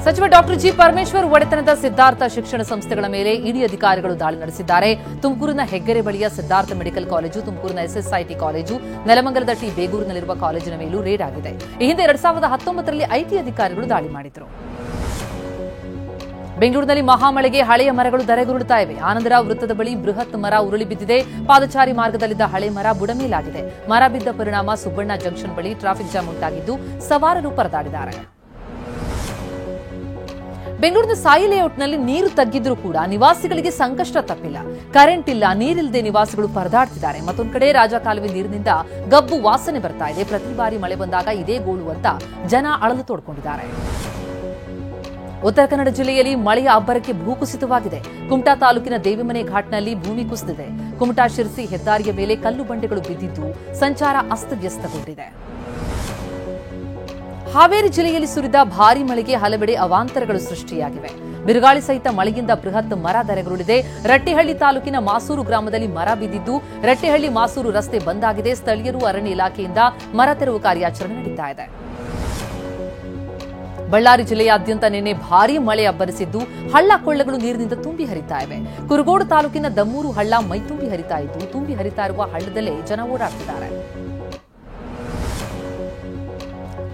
ಸಚಿವ doctor G Parameshwar ಒಡೆತನದ ಸಿದ್ಧಾರ್ಥ ಶಿಕ್ಷಣ ಸಂಸ್ಥೆಗಳ ಮೇಲೆ ಇಡಿ ಅಧಿಕಾರಿಗಳು ದಾಳಿ ನಡೆಸಿದ್ದಾರೆ. ತುಮಕೂರಿನ ಹೆಗ್ಗೆರೆ ಬಳಿಯ ಸಿದ್ಧಾರ್ಥ ಮೆಡಿಕಲ್ ಕಾಲೇಜು, ತುಮಕೂರಿನ ಎಸ್ಎಸ್ಐಟಿ ಕಾಲೇಜು, ನೆಲಮಂಗಲದ ಟಿ ಬೇಗೂರಿನಲ್ಲಿರುವ ಕಾಲೇಜಿನ ಮೇಲೂ ರೇಡ್ ಆಗಿದೆ. ಈ ಹಿಂದೆ 2019ರಲ್ಲಿ ಐಟಿ ಅಧಿಕಾರಿಗಳು ದಾಳಿ ಮಾಡಿದ್ರು. ಬೆಂಗಳೂರಿನಲ್ಲಿ ಮಹಾಮಳೆಗೆ ಹಳೆಯ ಮರಗಳು ಧರೆಗುರುಳುತ್ತಾ ಇವೆ. ಆನಂದರಾವ್ ವೃತ್ತದ ಬಳಿ ಬೃಹತ್ ಮರ ಉರುಳಿ ಬಿದ್ದಿದೆ. ಪಾದಚಾರಿ ಮಾರ್ಗದಲ್ಲಿದ್ದ ಹಳೆ ಮರ ಬುಡಮೇಲಾಗಿದೆ. ಮರ ಬಿದ್ದ ಪರಿಣಾಮ ಸುಬ್ಬಣ್ಣ ಜಂಕ್ಷನ್ ಬಳಿ ಟ್ರಾಫಿಕ್ ಜಾಮ್ ಉಂಟಾಗಿದ್ದು ಸವಾರರು ಪರದಾಡಿದ್ದಾರೆ. ಬೆಂಗಳೂರಿನ ಸಾಯಿ ಲೇಔಟ್ನಲ್ಲಿ ನೀರು ತಗ್ಗಿದ್ರೂ ಕೂಡ ನಿವಾಸಿಗಳಿಗೆ ಸಂಕಷ್ಟ ತಪ್ಪಿಲ್ಲ. ಕರೆಂಟ್ ಇಲ್ಲ, ನೀರಿಲ್ಲದೆ ನಿವಾಸಿಗಳು ಪರದಾಡ್ತಿದ್ದಾರೆ. ಮತ್ತೊಂದು ಕಡೆ ರಾಜಕಾಲುವೆ ನೀರಿನಿಂದ ಗಬ್ಬು ವಾಸನೆ ಬರ್ತಾ ಇದೆ. ಪ್ರತಿ ಬಾರಿ ಮಳೆ ಬಂದಾಗ ಇದೇ ಗೋಳು ಅಂತ ಜನ ಅಳಲು ತೋಡ್ಕೊಂಡಿದ್ದಾರೆ. ಉತ್ತರ ಕನ್ನಡ ಜಿಲ್ಲೆಯಲ್ಲಿ ಮಳೆಯ ಅಬ್ಬರಕ್ಕೆ ಭೂಕುಸಿತವಾಗಿದೆ. ಕುಮಟಾ ತಾಲೂಕಿನ ದೇವಿಮನೆ ಘಾಟ್ನಲ್ಲಿ ಭೂಮಿ ಕುಸಿದಿದೆ. ಕುಮಟಾ ಶಿರಸಿ ಹೆದ್ದಾರಿಯ ಮೇಲೆ ಕಲ್ಲು ಬಂಡೆಗಳು ಬಿದ್ದಿದ್ದು ಸಂಚಾರ ಅಸ್ತವ್ಯಸ್ತಗೊಂಡಿದೆ. ಹಾವೇರಿ ಜಿಲ್ಲೆಯಲ್ಲಿ ಸುರಿದ ಭಾರೀ ಮಳೆಗೆ ಹಲವೆಡೆ ಅವಾಂತರಗಳು ಸೃಷ್ಟಿಯಾಗಿವೆ. ಬಿರುಗಾಳಿ ಸಹಿತ ಮಳೆಯಿಂದ ಬೃಹತ್ ಮರ ಧರೆಗುರುಳಿದೆ. ರಟ್ಟಿಹಳ್ಳಿ ತಾಲೂಕಿನ ಮಾಸೂರು ಗ್ರಾಮದಲ್ಲಿ ಮರ ಬಿದ್ದಿದ್ದು ರಟ್ಟಿಹಳ್ಳಿ ಮಾಸೂರು ರಸ್ತೆ ಬಂದ್ ಆಗಿದೆ. ಸ್ಥಳೀಯರು ಅರಣ್ಯ ಇಲಾಖೆಯಿಂದ ಮರ ತೆರವು ಕಾರ್ಯಾಚರಣೆ ನಡೀತಾ ಇದೆ. ಬಳ್ಳಾರಿ ಜಿಲ್ಲೆಯಾದ್ಯಂತ ನಿನ್ನೆ ಭಾರೀ ಮಳೆ ಅಬ್ಬರಿಸಿದ್ದು ಹಳ್ಳ ಕೊಳ್ಳಗಳು ನೀರಿನಿಂದ ತುಂಬಿ ಹರಿತಾ ಇವೆ. ಕುರುಗೋಡು ತಾಲೂಕಿನ ದಮ್ಮೂರು ಹಳ್ಳ ಮೈತುಂಬಿ ಹರಿತಾ ಇದ್ದು ತುಂಬಿ ಹರಿತಾ ಇರುವ ಹಳ್ಳದಲ್ಲೇ ಜನ ಓಡಾಡ್ತಿದ್ದಾರೆ.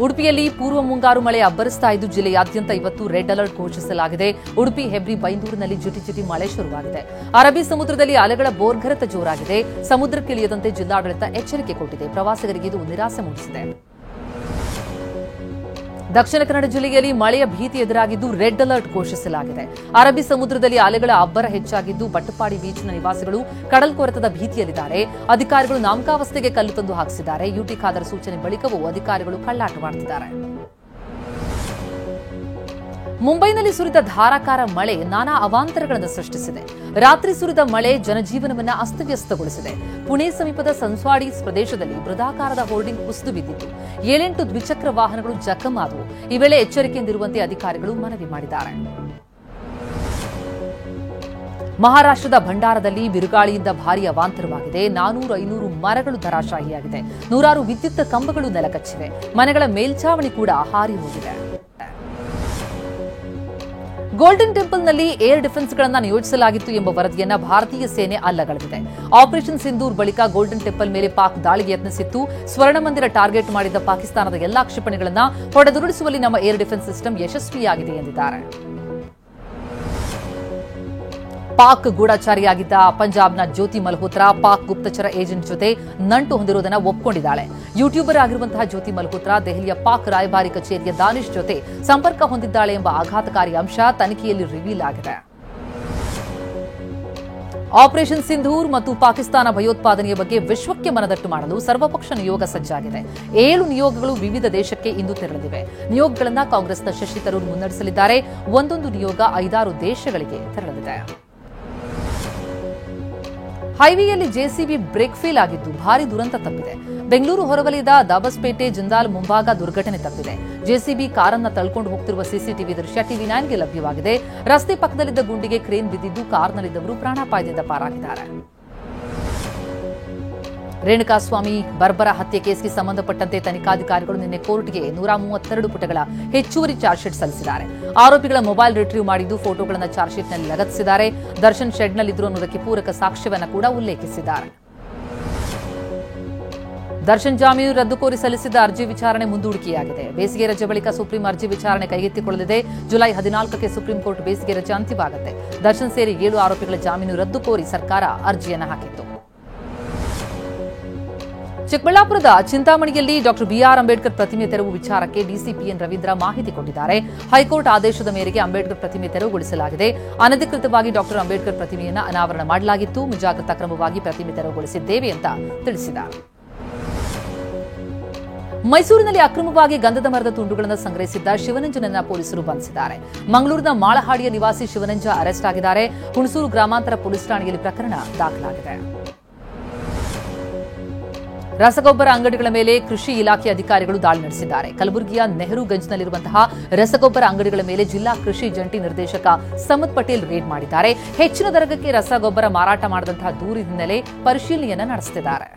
ಉಡುಪಿಯಲ್ಲಿ ಪೂರ್ವ ಮುಂಗಾರು ಮಳೆ ಅಬ್ಬರಿಸ್ತಾ ಇದ್ದು ಜಿಲ್ಲೆಯಾದ್ಯಂತ ಇವತ್ತು ರೆಡ್ ಅಲರ್ಟ್ ಘೋಷಿಸಲಾಗಿದೆ. ಉಡುಪಿ ಹೆಬ್ರಿ ಬೈಂದೂರಿನಲ್ಲಿ ಜಿಟಿ ಮಳೆ ಶುರುವಾಗಿದೆ. ಅರಬ್ಬಿ ಸಮುದ್ರದಲ್ಲಿ ಅಲೆಗಳ ಬೋರ್ಗರೆತ ಜೋರಾಗಿದೆ. ಸಮುದ್ರಕ್ಕಿಳಿಯದಂತೆ ಜಿಲ್ಲಾಡಳಿತ ಎಚ್ಚರಿಕೆ ಕೊಟ್ಟಿದೆ. ಪ್ರವಾಸಿಗರಿಗೆ ಇದು ನಿರಾಸೆ ಮೂಡಿಸಿದೆ. ದಕ್ಷಿಣ ಕನ್ನಡ ಜಿಲ್ಲೆಯಲ್ಲಿ ಮಳೆಯ ಭೀತಿ ಎದುರಾಗಿದ್ದು ರೆಡ್ ಅಲರ್ಟ್ ಘೋಷಿಸಲಾಗಿದೆ. ಅರಬ್ಬಿ ಸಮುದ್ರದಲ್ಲಿ ಅಲೆಗಳ ಅಬ್ಬರ ಹೆಚ್ಚಾಗಿದ್ದು ಬಟ್ಟಪಾಡಿ ಬೀಚ್ನ ನಿವಾಸಿಗಳು ಕಡಲ್ಕೊರೆತದ ಭೀತಿಯಲ್ಲಿದ್ದಾರೆ. ಅಧಿಕಾರಿಗಳು ನಾಮಕಾವಸ್ಥೆಗೆ ಕಲ್ಲು ತಂದು ಹಾಕಿಸಿದ್ದಾರೆ. ಯುಟಿ ಖಾದರ್ ಸೂಚನೆ ಬಳಿಕವೂ ಅಧಿಕಾರಿಗಳು ಕಳ್ಳಾಟವಾಡುತ್ತಿದ್ದಾರೆ. ಮುಂಬೈನಲ್ಲಿ ಸುರಿದ ಧಾರಾಕಾರ ಮಳೆ ನಾನಾ ಅವಾಂತರಗಳನ್ನು ಸೃಷ್ಟಿಸಿದೆ. ರಾತ್ರಿ ಸುರಿದ ಮಳೆ ಜನಜೀವನವನ್ನು ಅಸ್ತವ್ಯಸ್ತಗೊಳಿಸಿದೆ. ಪುಣೆ ಸಮೀಪದ ಸನ್ಸ್ವಾಡಿ ಪ್ರದೇಶದಲ್ಲಿ ಬೃಹದಾಕಾರದ ಹೋರ್ಡಿಂಗ್ ಕುಸಿದು ಬಿದ್ದಿತ್ತು. 7-8 ದ್ವಿಚಕ್ರ ವಾಹನಗಳು ಜಖಮಾದವು. ಈ ವೇಳೆ ಎಚ್ಚರಿಕೆಯಿಂದಿರುವಂತೆ ಅಧಿಕಾರಿಗಳು ಮನವಿ ಮಾಡಿದ್ದಾರೆ. ಮಹಾರಾಷ್ಟ್ರದ ಭಂಡಾರದಲ್ಲಿ ಬಿರುಗಾಳಿಯಿಂದ ಭಾರೀ ಅವಾಂತರವಾಗಿದೆ. 400-500 ಮರಗಳು ಧರಾಶಾಹಿಯಾಗಿದೆ. ನೂರಾರು ವಿದ್ಯುತ್ ಕಂಬಗಳು ನೆಲಕಚ್ಚಿವೆ. ಮನೆಗಳ ಮೇಲ್ಛಾವಣಿ ಕೂಡ ಹಾರಿ ಹೋಗಿದೆ. ಗೋಲ್ಡನ್ ಟೆಂಪಲ್ನಲ್ಲಿ ಏರ್ ಡಿಫೆನ್ಸ್ಗಳನ್ನು ನಿಯೋಜಿಸಲಾಗಿತ್ತು ಎಂಬ ವರದಿಯನ್ನ ಭಾರತೀಯ ಸೇನೆ ಅಲ್ಲಗಳೆದಿದೆ. ಆಪರೇಷನ್ ಸಿಂಧೂರ್ ಬಳಿಕ ಗೋಲ್ಡನ್ ಟೆಂಪಲ್ ಮೇಲೆ ಪಾಕ್ ದಾಳಿಗೆ ಯತ್ನಿಸಿತ್ತು. ಸ್ವರ್ಣ ಮಂದಿರ ಟಾರ್ಗೆಟ್ ಮಾಡಿದ್ದ ಪಾಕಿಸ್ತಾನದ ಎಲ್ಲಾ ಕ್ಷಿಪಣಿಗಳನ್ನು ಹೊಡೆದುರುಳಿಸುವಲ್ಲಿ ನಮ್ಮ ಏರ್ ಡಿಫೆನ್ಸ್ ಸಿಸ್ಟಮ್ ಯಶಸ್ವಿಯಾಗಿದೆ ಎಂದಿದ್ದಾರೆ. ಪಾಕ್ ಗೂಢಚಾರಿಯಾಗಿದ್ದ ಪಂಜಾಬ್ನ ಜ್ಯೋತಿ ಮಲ್ಹೋತ್ರಾ ಪಾಕ್ ಗುಪ್ತಚರ ಏಜೆಂಟ್ ಜೊತೆ ನಂಟು ಹೊಂದಿರುವುದನ್ನು ಒಪ್ಪಿಕೊಂಡಿದ್ದಾಳೆ. ಯೂಟ್ಯೂಬರ್ ಆಗಿರುವಂತಹ ಜ್ಯೋತಿ ಮಲ್ಹೋತ್ರಾ ದೆಹಲಿಯ ಪಾಕ್ ರಾಯಭಾರಿ ಕಚೇರಿಯ ದಾನಿಶ್ ಜೊತೆ ಸಂಪರ್ಕ ಹೊಂದಿದ್ದಾಳೆ ಎಂಬ ಆಘಾತಕಾರಿ ಅಂಶ ತನಿಖೆಯಲ್ಲಿ ರಿವೀಲ್ ಆಗಿದೆ. ಆಪರೇಷನ್ ಸಿಂಧೂರ್ ಮತ್ತು ಪಾಕಿಸ್ತಾನ ಭಯೋತ್ಪಾದನೆಯ ಬಗ್ಗೆ ವಿಶ್ವಕ್ಕೆ ಮನದಟ್ಟು ಮಾಡಲು ಸರ್ವಪಕ್ಷ ನಿಯೋಗ ಸಜ್ಜಾಗಿದೆ. 7 ನಿಯೋಗಗಳು ವಿವಿಧ ದೇಶಕ್ಕೆ ಇಂದು ತೆರಳಲಿವೆ. ನಿಯೋಗಗಳನ್ನು ಕಾಂಗ್ರೆಸ್ನ ಶಶಿ ತರೂರ್ ಮುನ್ನಡೆಸಲಿದ್ದಾರೆ. ಒಂದೊಂದು ನಿಯೋಗ 5-6 ದೇಶಗಳಿಗೆ ತೆರಳಲಿದೆ. ಹೈವೇಯಲ್ಲಿ ಜೆಸಿಬಿ ಬ್ರೇಕ್ ಫೇಲ್ ಆಗಿದ್ದು ಭಾರೀ ದುರಂತ ತಪ್ಪಿದೆ. ಬೆಂಗಳೂರು ಹೊರವಲಯದ ದಾಬಸ್ಪೇಟೆ ಜಿಂದಾಲ್ ಮುಂಭಾಗ ದುರ್ಘಟನೆ ತಪ್ಪಿದೆ. ಜೆಸಿಬಿ ಕಾರನ್ನ ತಳ್ಕೊಂಡು ಹೋಗ್ತಿರುವ ಸಿಸಿಟಿವಿ ದೃಶ್ಯ ಟಿವಿ9ಗೆ ಲಭ್ಯವಾಗಿದೆ. ರಸ್ತೆ ಪಕ್ಕದಲ್ಲಿದ್ದ ಗುಂಡಿಗೆ ಕ್ರೇನ್ ಬಿದ್ದಿದ್ದು ಕಾರ್ನಲ್ಲಿದ್ದವರು ಪ್ರಾಣಾಪಾಯದಿಂದ ಪಾರಾಗಿದ್ದಾರೆ. ರೇಣುಕಾಸ್ವಾಮಿ ಬರ್ಬರ ಹತ್ಯೆ ಕೇಸ್ಗೆ ಸಂಬಂಧಪಟ್ಟಂತೆ ತನಿಖಾಧಿಕಾರಿಗಳು ನಿನ್ನೆ ಕೋರ್ಟ್ಗೆ 132 ಪುಟಗಳ ಹೆಚ್ಚುವರಿ ಚಾರ್ಜ್ ಶೀಟ್ ಸಲ್ಲಿಸಿದ್ದಾರೆ. ಆರೋಪಿಗಳ ಮೊಬೈಲ್ ರಿಟ್ರೀವ್ ಮಾಡಿದ್ದು ಫೋಟೋಗಳನ್ನು ಚಾರ್ಜ್ ಶೀಟ್ನಲ್ಲಿ ಲಗತ್ತಿಸಿದ್ದಾರೆ. ದರ್ಶನ್ ಶೆಡ್ನಲ್ಲಿದ್ದರು ಅನ್ನೋದಕ್ಕೆ ಪೂರಕ ಸಾಕ್ಷ್ಯವನ್ನು ಕೂಡ ಉಲ್ಲೇಖಿಸಿದ್ದಾರೆ. ದರ್ಶನ್ ಜಾಮೀನು ರದ್ದು ಕೋರಿ ಸಲ್ಲಿಸಿದ್ದ ಅರ್ಜಿ ವಿಚಾರಣೆ ಮುಂದೂಡಿಕೆಯಾಗಿದೆ. ಬೇಸಿಗೆ ರಜೆ ಬಳಿಕ ಸುಪ್ರೀಂ ಅರ್ಜಿ ವಿಚಾರಣೆ ಕೈಗೆತ್ತಿಕೊಳ್ಳಲಿದೆ. ಜುಲೈ 14ಕ್ಕೆ ಸುಪ್ರೀಂ ಕೋರ್ಟ್ ಬೇಸಿಗೆ ರಜೆ ಅಂತ್ಯವಾಗುತ್ತೆ. ದರ್ಶನ್ ಸೇರಿ 7 ಆರೋಪಿಗಳ ಜಾಮೀನು ರದ್ದು ಕೋರಿ ಸರ್ಕಾರ ಅರ್ಜಿಯನ್ನು ಹಾಕಿತ್ತು. ಚಿಕ್ಕಬಳ್ಳಾಪುರದ ಚಿಂತಾಮಣಿಯಲ್ಲಿ ಡಾಕ್ಟರ್ ಬಿಆರ್ ಅಂಬೇಡ್ಕರ್ ಪ್ರತಿಮೆ ತೆರವು ವಿಚಾರಕ್ಕೆ ಡಿಸಿಪಿಎನ್ ರವೀಂದ್ರ ಮಾಹಿತಿ ಕೊಟ್ಟಿದ್ದಾರೆ. ಹೈಕೋರ್ಟ್ ಆದೇಶದ ಮೇರೆಗೆ ಅಂಬೇಡ್ಕರ್ ಪ್ರತಿಮೆ ತೆರವುಗೊಳಿಸಲಾಗಿದೆ. ಅನಧಿಕೃತವಾಗಿ ಡಾಕ್ಟರ್ ಅಂಬೇಡ್ಕರ್ ಪ್ರತಿಮೆಯನ್ನು ಅನಾವರಣ ಮಾಡಲಾಗಿತ್ತು. ಮುಂಜಾಗ್ರತಾ ಕ್ರಮವಾಗಿ ಪ್ರತಿಮೆ ತೆರವುಗೊಳಿಸಿದ್ದೇವೆ ಅಂತ ತಿಳಿಸಿದ್ದಾರೆ. ಮೈಸೂರಿನಲ್ಲಿ ಅಕ್ರಮವಾಗಿ ಗಂಧದ ಮರದ ತುಂಡುಗಳನ್ನು ಸಂಗ್ರಹಿಸಿದ್ದ ಶಿವನಂಜನನ್ನ ಪೊಲೀಸರು ಬಂಧಿಸಿದ್ದಾರೆ. ಮಂಗಳೂರಿನ ಮಾಳಹಾಡಿಯ ನಿವಾಸಿ ಶಿವನಂಜ ಅರೆಸ್ಟ್ ಆಗಿದ್ದಾರೆ. ಹುಣಸೂರು ಗ್ರಾಮಾಂತರ ಪೊಲೀಸ್ ಠಾಣೆಯಲ್ಲಿ ಪ್ರಕರಣ ದಾಖಲಾಗಿದೆ. ರಸಗೊಬ್ಬರ ಅಂಗಡಿಗಳ ಮೇಲೆ ಕೃಷಿ ಇಲಾಖೆ ಅಧಿಕಾರಿಗಳು ದಾಳಿ ನಡೆಸಿದ್ದಾರೆ. ಕಲಬುರಗಿಯ ನೆಹರುಗಂಜ್ನಲ್ಲಿರುವಂತಹ ರಸಗೊಬ್ಬರ ಅಂಗಡಿಗಳ ಮೇಲೆ ಜಿಲ್ಲಾ ಕೃಷಿ ಜಂಟಿ ನಿರ್ದೇಶಕ ಸಮದ್ ಪಟೇಲ್ ರೇಡ್ ಮಾಡಿದ್ದಾರೆ. ಹೆಚ್ಚಿನ ದರಕ್ಕೆ ರಸಗೊಬ್ಬರ ಮಾರಾಟ ಮಾಡಿದಂತಹ ದೂರಿನ ಹಿನ್ನೆಲೆ ಪರಿಶೀಲನೆಯನ್ನು ನಡೆಸುತ್ತಿದ್ದಾರೆ.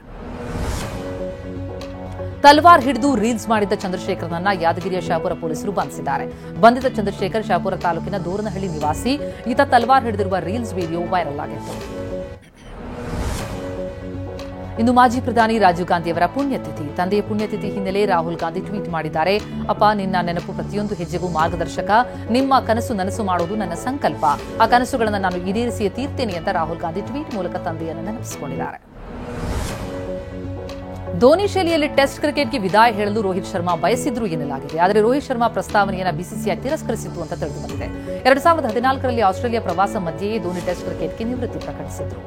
ತಲ್ವಾರ್ ಹಿಡಿದು ರೀಲ್ಸ್ ಮಾಡಿದ್ದ ಚಂದ್ರಶೇಖರ್ನನ್ನ ಯಾದಗಿರಿಯ ಶಾಪುರ ಪೊಲೀಸರು ಬಂಧಿಸಿದ್ದಾರೆ. ಬಂಧಿತ ಚಂದ್ರಶೇಖರ್ ಶಾಪುರ ತಾಲೂಕಿನ ದೂರನಹಳ್ಳಿ ನಿವಾಸಿ. ಈತ ತಲ್ವಾರ್ ಹಿಡಿದಿರುವ ರೀಲ್ಸ್ ವಿಡಿಯೋ ವೈರಲ್ ಆಗಿತ್ತು. ಇಂದು ಮಾಜಿ ಪ್ರಧಾನಿ ರಾಜೀವ್ ಗಾಂಧಿಯವರ ಪುಣ್ಯತಿಥಿ. ತಂದೆಯ ಪುಣ್ಯತಿಥಿ ಹಿನ್ನೆಲೆ ರಾಹುಲ್ ಗಾಂಧಿ ಟ್ವೀಟ್ ಮಾಡಿದ್ದಾರೆ. ಅಪ್ಪ, ನಿನ್ನ ನೆನಪು ಪ್ರತಿಯೊಂದು ಹೆಜ್ಜೆಗೂ ಮಾರ್ಗದರ್ಶಕ. ನಿಮ್ಮ ಕನಸು ನನಸು ಮಾಡುವುದು ನನ್ನ ಸಂಕಲ್ಪ. ಆ ಕನಸುಗಳನ್ನು ನಾನು ಈಡೇರಿಸಿಯೇ ತೀರ್ತೇನೆ ಅಂತ ರಾಹುಲ್ ಗಾಂಧಿ ಟ್ವೀಟ್ ಮೂಲಕ ತಂದೆಯನ್ನು ನೆನಪಿಸಿಕೊಂಡಿದ್ದಾರೆ. ಧೋನಿ ಶೈಲಿಯಲ್ಲಿ ಟೆಸ್ಟ್ ಕ್ರಿಕೆಟ್ಗೆ ವಿದಾಯ ಹೇಳಲು ರೋಹಿತ್ ಶರ್ಮಾ ಬಯಸಿದ್ರು ಎನ್ನಲಾಗಿದೆ. ಆದರೆ ರೋಹಿತ್ ಶರ್ಮಾ ಪ್ರಸ್ತಾವನೆಯನ್ನು ಬಿಸಿಸಿಐ ತಿರಸ್ಕರಿಸಿತ್ತು ಅಂತ ತಿಳಿದುಬಂದಿದೆ. 2014ರಲ್ಲಿ ಆಸ್ಟ್ರೇಲಿಯಾ ಪ್ರವಾಸ ಮಧ್ಯೆಯೇ ಧೋನಿ ಟೆಸ್ಟ್ ಕ್ರಿಕೆಟ್ಗೆ ನಿವೃತ್ತಿ ಪ್ರಕಟಿಸಿದ್ರು.